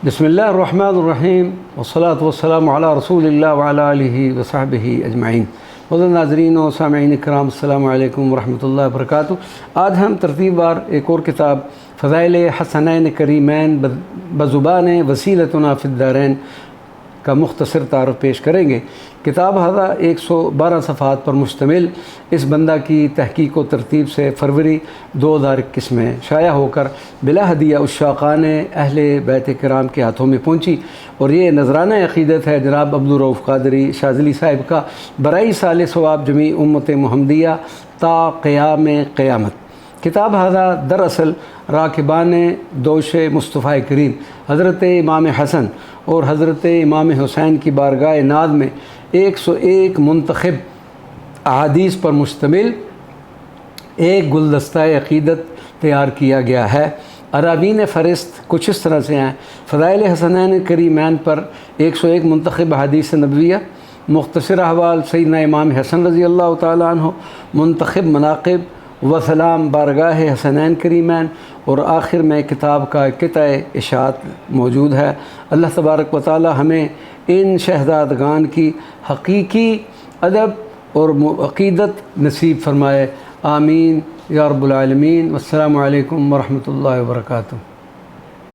بسم اللہ الرحمن الرحیم والصلاة والسلام علی رسول اللہ وعلی آلہ وصحبہ اجمعین۔ حضرت ناظرین و سامعین اکرام، السلام علیکم ورحمۃ اللہ وبرکاتہ۔ آج ہم ترتیب بار ایک اور کتاب فضائل حسنین کریمین بزبان وسیلتنا فی الدارین کا مختصر تعارف پیش کریں گے۔ کتاب ہذا 112 صفحات پر مشتمل اس بندہ کی تحقیق و ترتیب سے فروری 2021 میں شائع ہو کر بلا ہدیہ عشاقان اہل بیت کرام کے ہاتھوں میں پہنچی، اور یہ نذرانہ عقیدت ہے جناب عبدالرؤف قادری شاذلی صاحب کا برائے سال ثواب جمیع امت محمدیہ تا قیام قیامت۔ کتاب ہذا دراصل راکبان دوش مصطفیٰ کریم حضرت امام حسن اور حضرت امام حسین کی بارگاہ ناز میں 101 منتخب احادیث پر مشتمل ایک گلدستہ عقیدت تیار کیا گیا ہے۔ عناوین فہرست کچھ اس طرح سے ہیں: فضائل حسنین کریمین پر 101 منتخب احادیث نبویہ، مختصر احوال سیدنا امام حسن رضی اللہ تعالیٰ عنہ، منتخب مناقب و سلام بارگاہ حسنین کریمین، اور آخر میں کتاب کا قطع اشاعت موجود ہے۔ اللہ تبارک و تعالی ہمیں ان شہزادگان کی حقیقی ادب اور عقیدت نصیب فرمائے، آمین یا رب العالمین۔ والسلام علیکم ورحمۃ اللہ وبرکاتہ۔